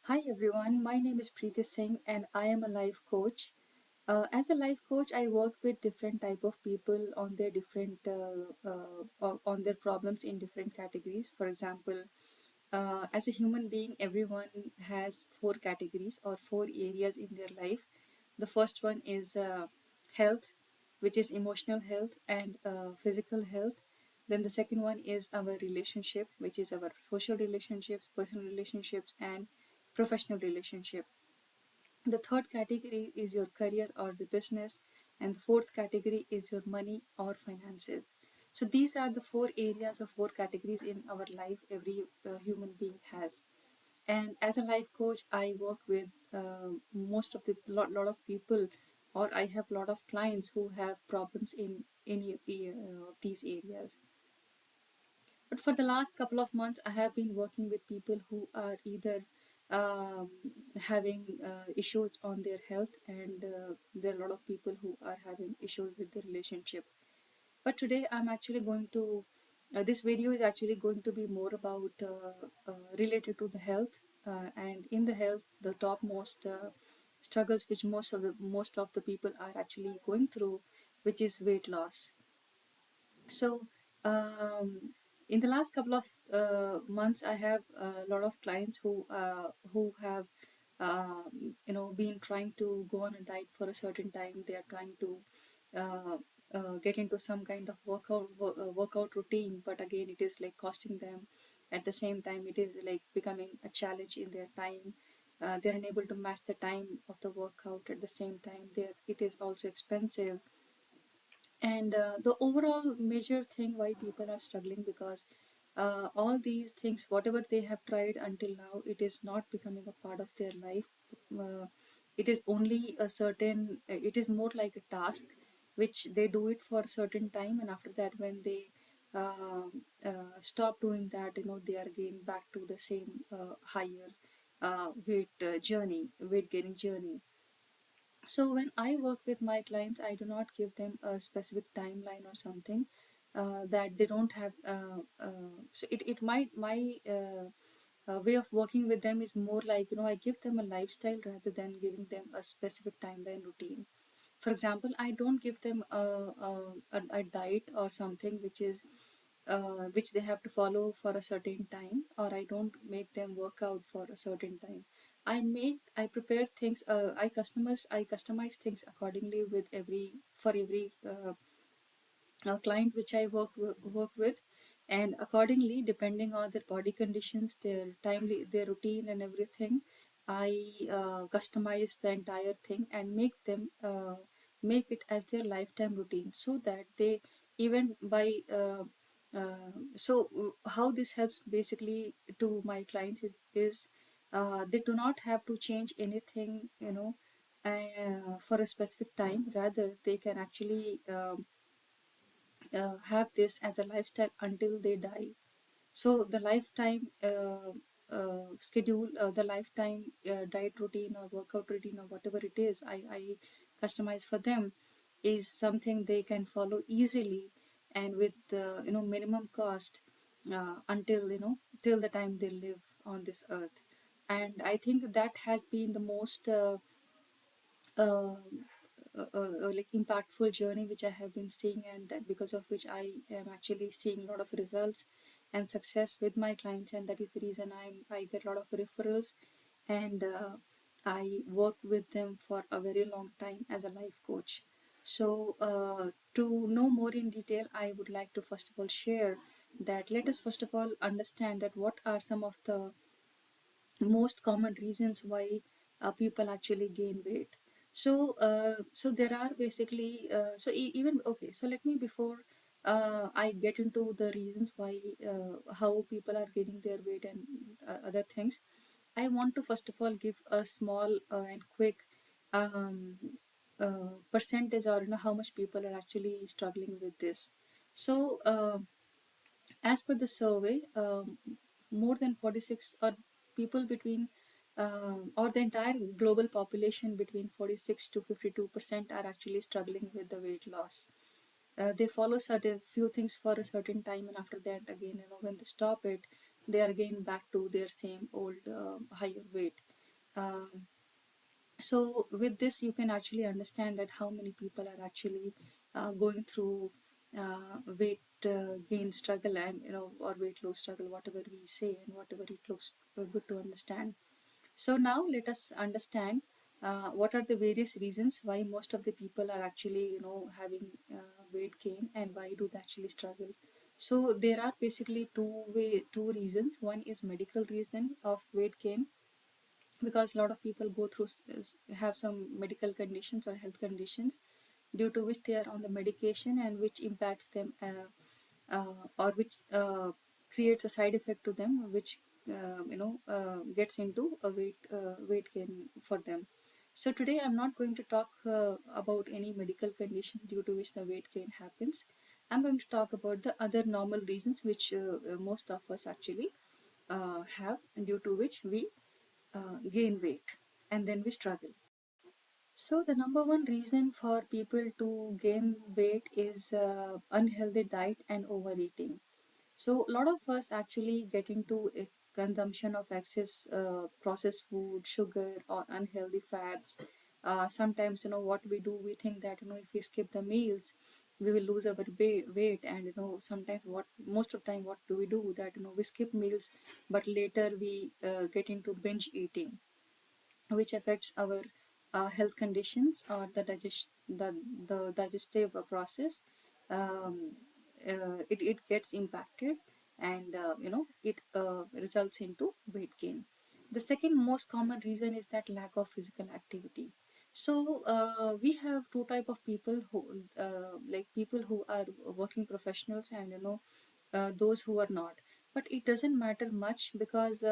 Hi everyone, my name is Preeti Singh and I am a life coach. As a life coach, I work with different type of people on their different on their problems in different categories. For example, as a human being, everyone has four categories or four areas in their life. The first one is health, which is emotional health and physical health. Then the second one is our relationship, which is our social relationships, personal relationships, and professional relationship. The third category is your career or the business, and the fourth category is your money or finances. So these are the four areas or four categories in our life every human being has. And as a life coach, I work with most of the lot of people, or I have a lot of clients who have problems in any of these areas. But for the last couple of months, I have been working with people who are either um, having issues on their health, and there are a lot of people who are having issues with their relationship. But today, I'm actually going to this video is actually going to be more about related to the health, and in the health, the topmost struggles which most of the people are actually going through, which is weight loss. So, in the last couple of months, I have a lot of clients who have been trying to go on a diet for a certain time. They are trying to uh, get into some kind of workout routine, but again, it is like costing them. At the same time, it is like becoming a challenge in their time. They're unable to match the time of the workout. At the same time, it is also expensive, and the overall major thing why people are struggling, because all these things whatever they have tried until now, it is not becoming a part of their life. It is only a certain it is more like a task which they do it for a certain time, and after that when they stop doing that, they are again back to the same higher weight gaining journey. So when I work with my clients, I do not give them a specific timeline or something that they don't have. So it might my way of working with them is more like, I give them a lifestyle rather than giving them a specific timeline routine. For example, I don't give them a diet or something which they have to follow for a certain time, or I don't make them work out for a certain time. I prepare things. I customize things accordingly with every client which I work with, and accordingly, depending on their body conditions, their routine, and everything, I customize the entire thing and make it as their lifetime routine, so that they even by how this helps basically to my clients is they do not have to change anything, for a specific time. Rather, they can actually have this as a lifestyle until they die. So the lifetime schedule, the lifetime diet routine or workout routine or whatever it is, I customize for them, is something they can follow easily and with minimum cost, until till the time they live on this earth. And I think that has been the most uh, like impactful journey which I have been seeing, and that because of which I am actually seeing a lot of results and success with my clients, and that is the reason I get a lot of referrals, and I work with them for a very long time as a life coach. So to know more in detail, I would like to first of all share that let us first of all understand that what are some of the most common reasons why people actually gain weight. So there are basically even okay. So let me before I get into the reasons why how people are gaining their weight and other things, I want to first of all give a small and quick um, percentage, or how much people are actually struggling with this. So as per the survey, more than 46 or people between or the entire global population between 46 to 52% are actually struggling with the weight loss. They follow certain few things for a certain time, and after that, again, when they stop it, they are again back to their same old higher weight. Um, so with this you can actually understand that how many people are actually going through weight gain struggle, and or weight loss struggle, whatever we say and whatever it looks good to understand. So now let us understand what are the various reasons why most of the people are actually having weight gain, and why do they actually struggle. So there are basically two reasons. One is medical reason of weight gain, because a lot of people go through have some medical conditions or health conditions due to which they are on the medication, and which impacts them, or which creates a side effect to them, which gets into a weight gain for them. So today I'm not going to talk about any medical conditions due to which the weight gain happens. I'm going to talk about the other normal reasons which most of us actually have, due to which we gain weight and then we struggle. So, the number one reason for people to gain weight is unhealthy diet and overeating. So, a lot of us actually get into a consumption of excess processed food, sugar, or unhealthy fats. Sometimes, what we do, we think that if we skip the meals, we will lose our weight. And sometimes, what most of the time, what do we do? That we skip meals, but later we get into binge eating, which affects our health conditions, or the digestive process. um, it gets impacted, and it results into weight gain. The second most common reason is that lack of physical activity. So we have two type of people who like people who are working professionals, and those who are not. But it doesn't matter much, because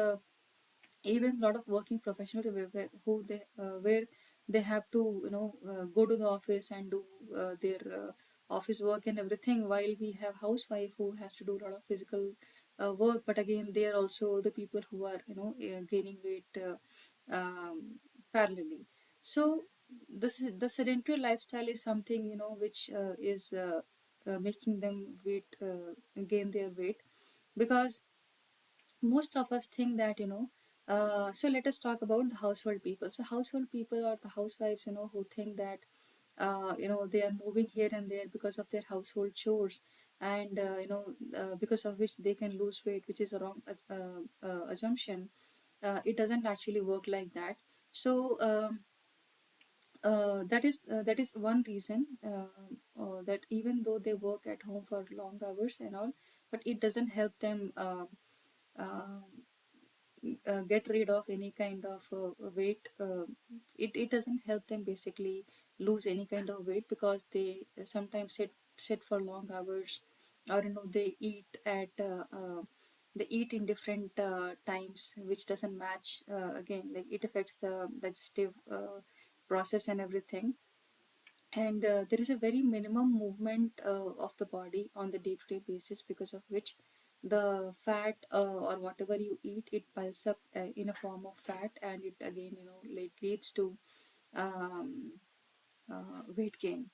even a lot of working professionals where they have to go to the office and do their office work and everything, while we have housewife who has to do a lot of physical work. But again, they are also the people who are gaining weight parallelly. So the sedentary lifestyle is something which is making them gain their weight, because most of us think that so let us talk about the household people. So household people, or the housewives, who think that they are moving here and there because of their household chores, and because of which they can lose weight, which is a wrong assumption. It doesn't actually work like that. So that is one reason, that even though they work at home for long hours and all, but it doesn't help them uh, get rid of any kind of weight. It doesn't help them basically lose any kind of weight, because they sometimes sit for long hours, or they eat at they eat in different times, which doesn't match. Again, like, it affects the digestive process and everything. And there is a very minimum movement of the body on the day-to-day basis, because of which the fat, or whatever you eat, it piles up in a form of fat, and it again leads to um, weight gain.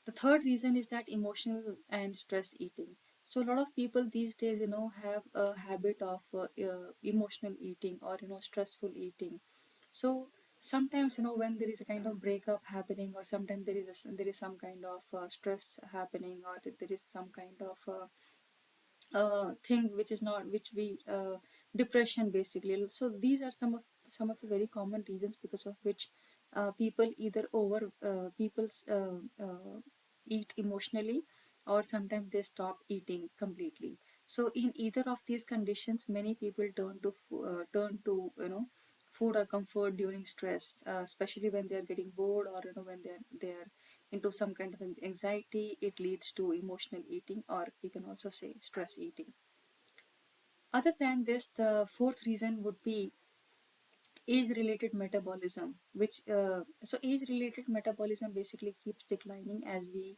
The third reason is that emotional and stress eating. So a lot of people these days have a habit of emotional eating, or stressful eating. So sometimes when there is a kind of breakup happening, or sometimes there is some kind of stress happening, or there is some kind of thing which is not which we depression basically. So these are some of the very common reasons, because of which people either over people eat emotionally, or sometimes they stop eating completely. So in either of these conditions, many people turn to food or comfort during stress, especially when they are getting bored, or when they are into some kind of anxiety. It leads to emotional eating, or we can also say stress eating. Other than this, the fourth reason would be age related metabolism, which so age related metabolism basically keeps declining as we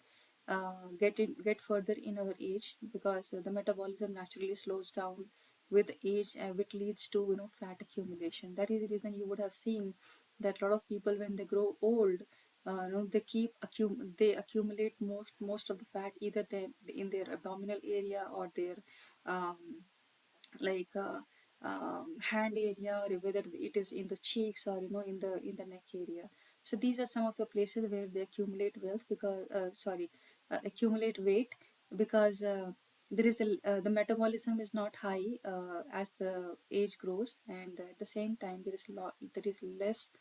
get further in our age, because the metabolism naturally slows down with age, which leads to fat accumulation. That is the reason you would have seen that a lot of people, when they grow old, they accumulate most of the fat, either they in their abdominal area, or their um, like hand area, or whether it is in the cheeks, or in the neck area. So these are some of the places where they accumulate wealth because accumulate weight, because there is the metabolism is not high as the age grows, and at the same time there is less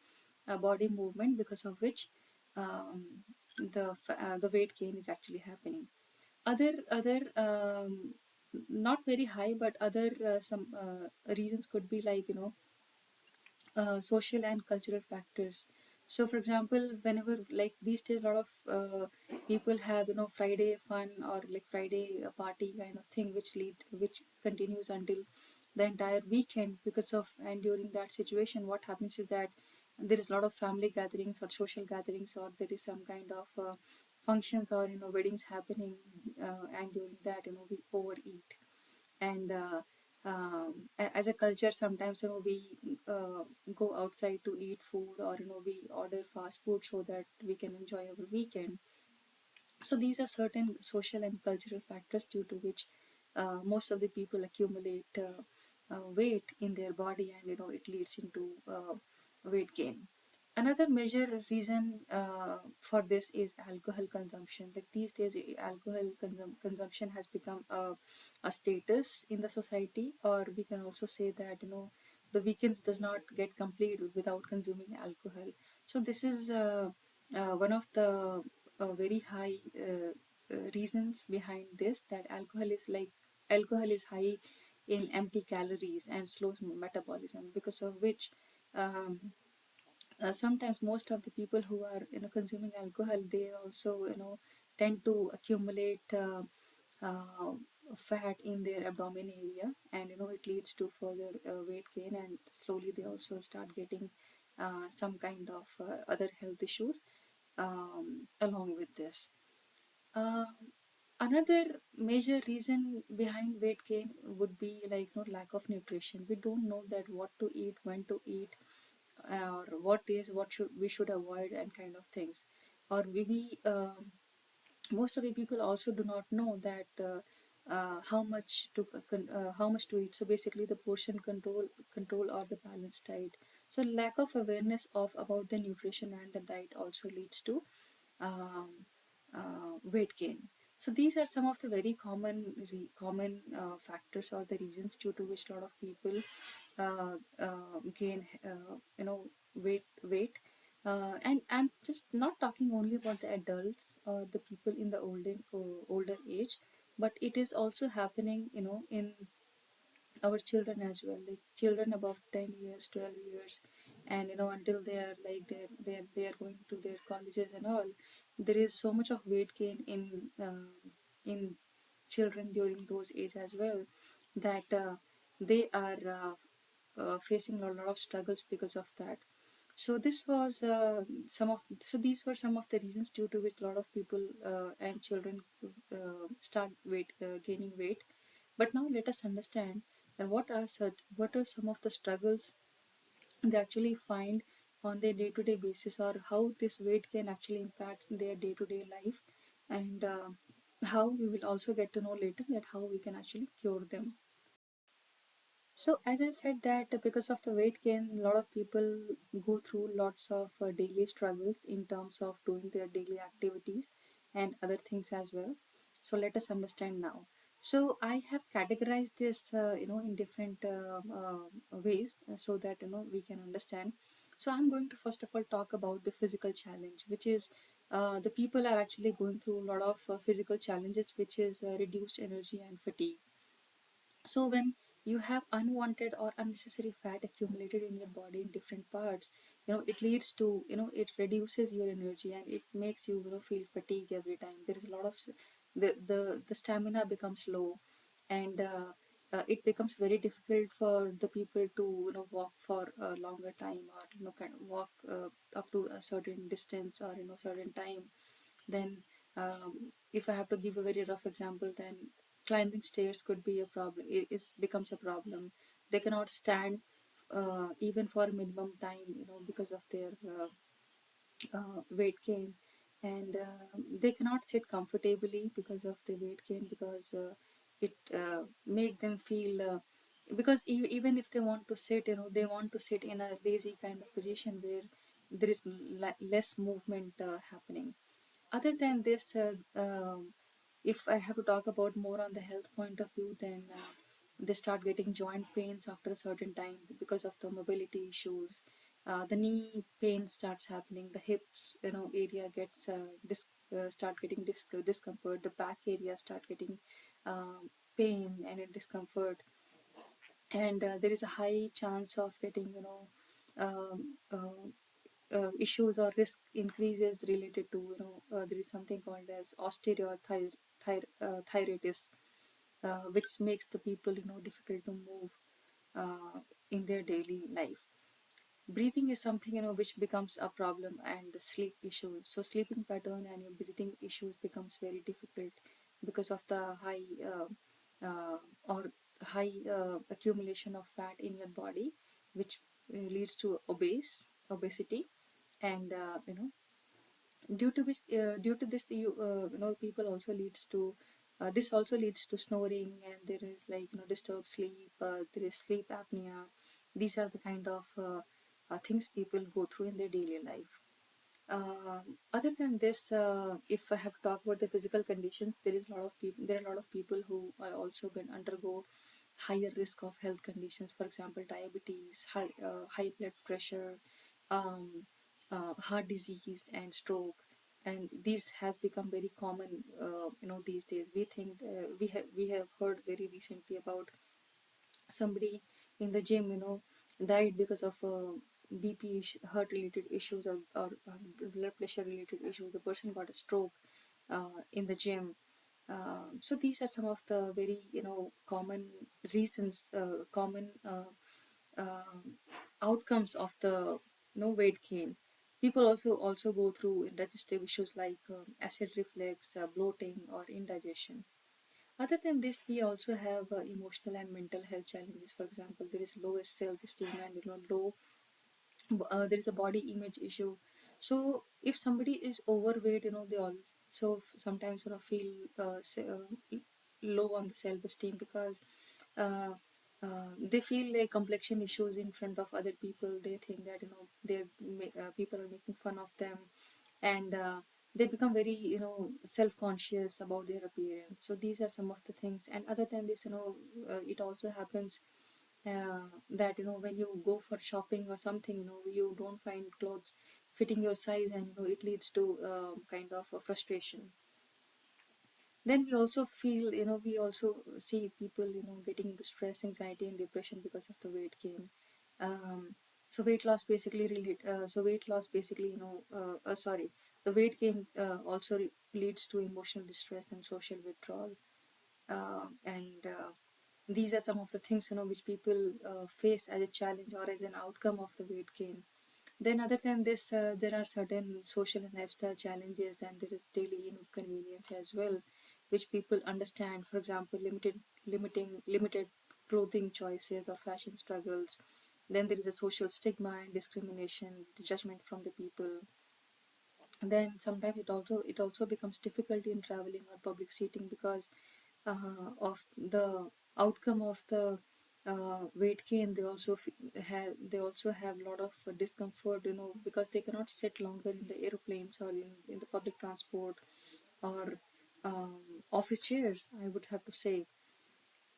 body movement, because of which um, the weight gain is actually happening. Other not very high, but other some reasons could be like social and cultural factors. So for example, whenever, like these days, a lot of people have Friday fun, or like Friday party kind of thing, which continues until the entire weekend. Because of, and during that situation, what happens is that there is a lot of family gatherings or social gatherings, or there is some kind of functions, or weddings happening, and during that we overeat. And as a culture, sometimes we go outside to eat food, or we order fast food so that we can enjoy our weekend. So these are certain social and cultural factors due to which most of the people accumulate weight in their body, and it leads into weight gain. Another major reason for this is alcohol consumption. Like these days, alcohol consumption has become a status in the society, or we can also say that the weekends does not get complete without consuming alcohol. So this is one of the very high reasons behind this, that alcohol is high in empty calories and slows metabolism, because of which um, sometimes most of the people who are consuming alcohol, they also tend to accumulate uh, fat in their abdomen area, and it leads to further weight gain, and slowly they also start getting some kind of other health issues along with this. um, Another major reason behind weight gain would be like lack of nutrition. We don't know that what to eat, when to eat, or what should we should avoid, and kind of things. Or maybe most of the people also do not know that how much to eat. So basically, the portion control or the balanced diet. So lack of awareness of about the nutrition and the diet also leads to um, weight gain. So these are some of the very common factors, or the reasons due to which a lot of people gain weight. And I'm just not talking only about the adults or the people in the older age, but it is also happening in our children as well, like children above 10 years, 12 years, and until they are like they are going to their colleges and all. There is so much of weight gain in children during those age as well, that they are facing a lot of struggles because of that. So this was these were some of the reasons due to which a lot of people and children start gaining weight. But now let us understand that what are some of the struggles they actually find on their day-to-day basis, or how this weight can actually impact their day-to-day life, and how we will also get to know later that how we can actually cure them. So as I said that because of the weight gain, a lot of people go through lots of daily struggles in terms of doing their daily activities and other things as well. So let us understand now. So I have categorized this, in different ways, so that we can understand. So I'm going to first of all talk about the physical challenge, which is the people are actually going through a lot of physical challenges, which is reduced energy and fatigue. So when you have unwanted or unnecessary fat accumulated in your body in different parts, it leads to, it reduces your energy, and it makes you, feel fatigue every time. There is a lot of the stamina becomes low, and it becomes very difficult for the people to walk for a longer time, or kind of walk up to a certain distance, or certain time. Then if I have to give a very rough example, then climbing stairs could be a problem. It becomes a problem. They cannot stand even for a minimum time, because of their weight gain, and they cannot sit comfortably because of the weight gain, because it make them feel because even if they want to sit, they want to sit in a lazy kind of position where there is less movement happening. Other than this, if I have to talk about more on the health point of view, then they start getting joint pains after a certain time because of the mobility issues. The knee pain starts happening, the hips area gets start getting discomfort, the back area start getting pain and discomfort, and there is a high chance of getting issues or risk increases related to there is something called as osteoarthritis, which makes the people difficult to move uh, in their daily life. Breathing is something which becomes a problem, and the sleep issues. So sleeping pattern and your breathing issues becomes very difficult because of the or high accumulation of fat in your body, which leads to obesity, and due to this people also leads to this also leads to snoring, and there is like disturbed sleep, there is sleep apnea. These are the kind of things people go through in their daily life. Other than this, if I have to talk about the physical conditions, there is a lot of people. There are a lot of people who also can undergo higher risk of health conditions. For example, diabetes, high blood pressure, um, heart disease, and stroke. And this has become very common. These days we think we have heard very recently about somebody in the gym died because of bp heart related issues, or blood pressure related issues. The person got a stroke in the gym. So these are some of the very common reasons, common uh, outcomes of the weight gain. People also go through digestive issues like acid reflux, bloating, or indigestion. Other than this, we also have emotional and mental health challenges. For example, there is lowest self-esteem and low. There is a body image issue. So if somebody is overweight, they also sometimes feel low on the self-esteem because uh, they feel like complexion issues in front of other people. They think that people are making fun of them, and they become very self-conscious about their appearance. So these are some of the things. And other than this, it also happens that when you go for shopping or something, you don't find clothes fitting your size, and it leads to kind of a frustration. Then we also feel, we also see people getting into stress, anxiety, and depression because of the weight gain. So weight loss basically sorry, the weight gain also leads to emotional distress and social withdrawal. And these are some of the things which people face as a challenge or as an outcome of the weight gain. Then other than this, there are certain social and lifestyle challenges, and there is daily inconvenience as well, which people understand. For example, limited clothing choices or fashion struggles. Then there is a social stigma and discrimination, judgment from the people. Then sometimes it also becomes difficult in traveling or public seating because of the outcome of the weight gain. They also have a lot of discomfort, because they cannot sit longer in the airplanes or in the public transport or office chairs, I would have to say.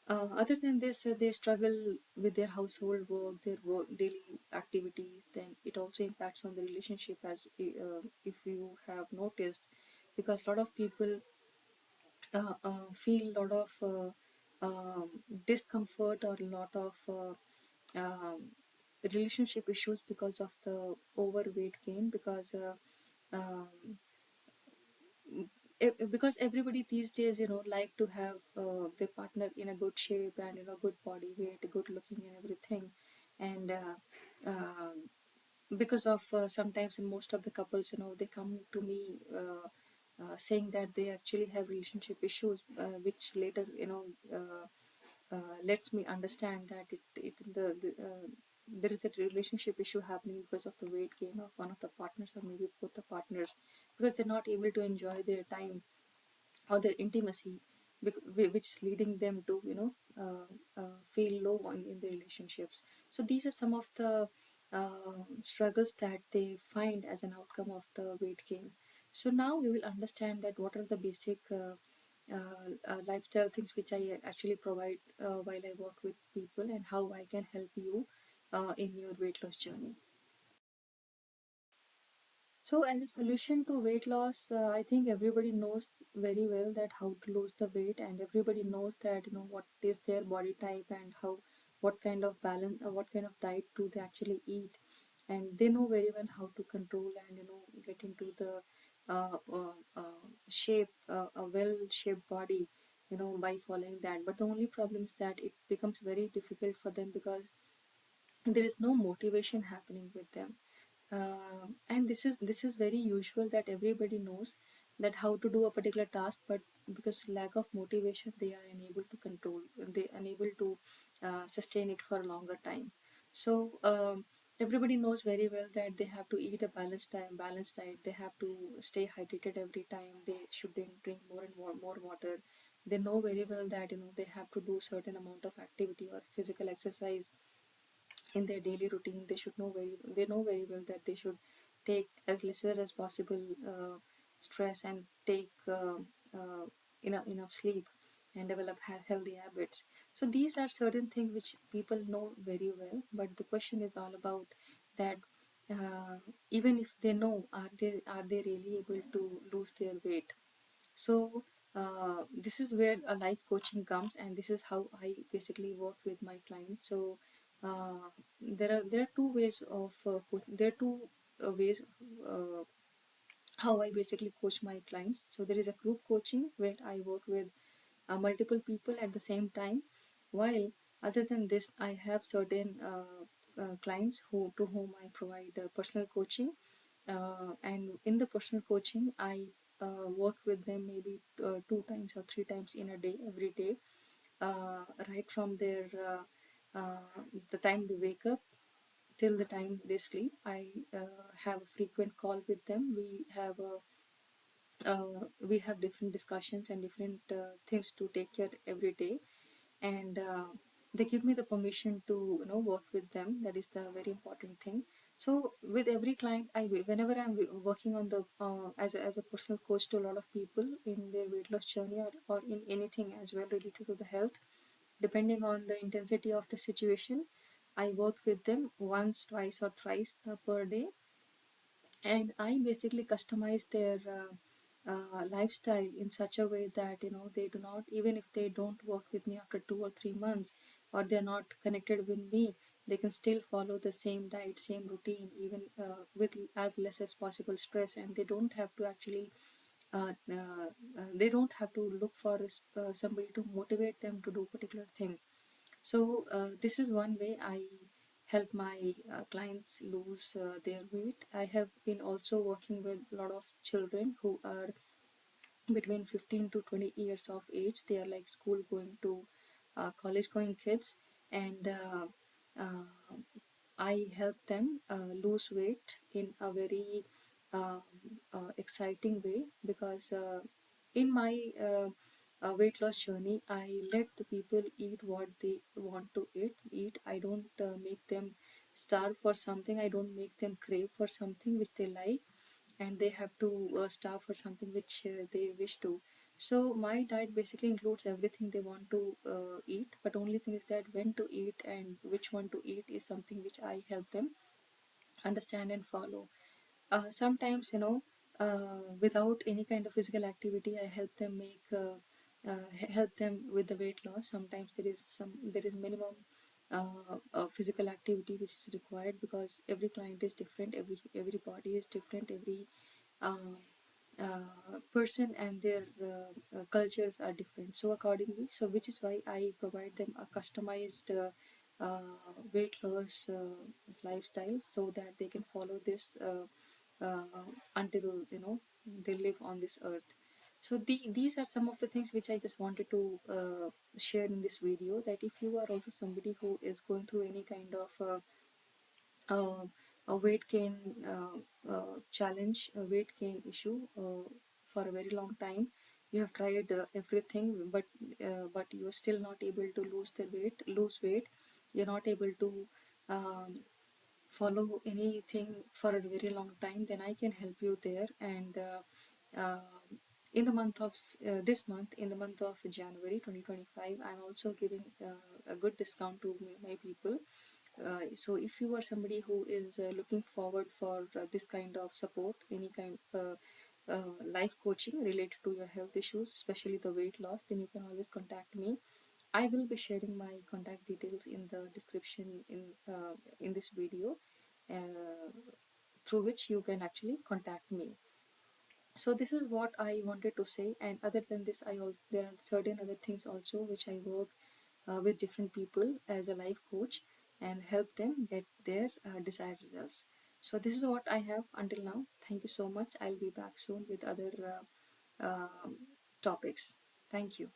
Other than this, they struggle with their household work, their work, daily activities. Then it also impacts on the relationship, as if you have noticed, because a lot of people feel a lot of discomfort or a lot of relationship issues because of the overweight gain, because because everybody these days like to have their partner in a good shape and good body weight, good looking and everything. And because of sometimes in most of the couples, they come to me saying that they actually have relationship issues, which later lets me understand that there is a relationship issue happening because of the weight gain of one of the partners or maybe both the partners, because they're not able to enjoy their time or their intimacy which is leading them to feel low in the relationships. So these are some of the struggles that they find as an outcome of the weight gain. So now we will understand that what are the basic lifestyle things which I actually provide while I work with people, and how I can help you in your weight loss journey. So, as a solution to weight loss, I think everybody knows very well that how to lose the weight, and everybody knows that what is their body type and how what kind of balance, what kind of diet do they actually eat, and they know very well how to control and get into the shape, a well-shaped body, by following that. But the only problem is that it becomes very difficult for them because there is no motivation happening with them. And this is very usual that everybody knows that how to do a particular task, but because lack of motivation they are unable to control, they unable to sustain it for a longer time. So everybody knows very well that they have to eat a balanced diet, they have to stay hydrated every time, they should then drink more and more water. They know very well that they have to do certain amount of activity or physical exercise in their daily routine. They know very well that they should take as lesser as possible stress, and take enough sleep, and develop healthy habits. So these are certain things which people know very well, but the question is all about that, even if they know, are they really able to lose their weight? So this is where a life coaching comes, and this is how I basically work with my clients. So there are two ways of there are two ways uh, how I basically coach my clients. So there is a group coaching where I work with multiple people at the same time. While other than this, I have certain clients to whom I provide personal coaching, and in the personal coaching, I work with them maybe 2 times or 3 times in a day, every day, right from the time they wake up till the time they sleep. I have a frequent call with them. We have different discussions and different things to take care every day, and they give me the permission to work with them. That is the very important thing. So with every client, whenever I'm working on the as a personal coach to a lot of people in their weight loss journey, or in anything as well related to the health, depending on the intensity of the situation, I work with them once, twice, or thrice per day, and I basically customize their lifestyle in such a way that they do not, even if they don't work with me after 2 or 3 months, or they're not connected with me, they can still follow the same diet, same routine, even with as less as possible stress, and they don't have to actually they don't have to look for somebody to motivate them to do particular thing. So this is one way I help my clients lose their weight. I have been also working with a lot of children who are between 15 to 20 years of age. They are like school going to college going kids, and I help them lose weight in a very um, exciting way, because in my weight loss journey, I let the people eat what they want to eat. I don't make them starve for something. I don't make them crave for something which they like, and they have to starve for something which they wish to. So my diet basically includes everything they want to eat, but only thing is that when to eat and which one to eat is something which I help them understand and follow. Sometimes, without any kind of physical activity, I help them help them with the weight loss. Sometimes there is minimum physical activity which is required, because every client is different, every body is different, every um, person and their cultures are different. So accordingly, so which is why I provide them a customized weight loss lifestyle, so that they can follow this until they live on this earth. So these are some of the things which I just wanted to share in this video, that if you are also somebody who is going through any kind of uh, a weight gain challenge, a weight gain issue for a very long time, you have tried everything, but you are still not able to lose weight. You're not able to um, follow anything for a very long time, then I can help you there. And in the month of this month, in the month of January 2025, I'm also giving a good discount to my people. So if you are somebody who is looking forward for this kind of support, any kind life coaching related to your health issues, especially the weight loss, then you can always contact me. I will be sharing my contact details in the description in this video, uh, through which you can actually contact me. So this is what I wanted to say. And other than this, there are certain other things also which I work with different people as a life coach and help them get their desired results. So this is what I have until now. Thank you so much. I'll be back soon with other topics. Thank you.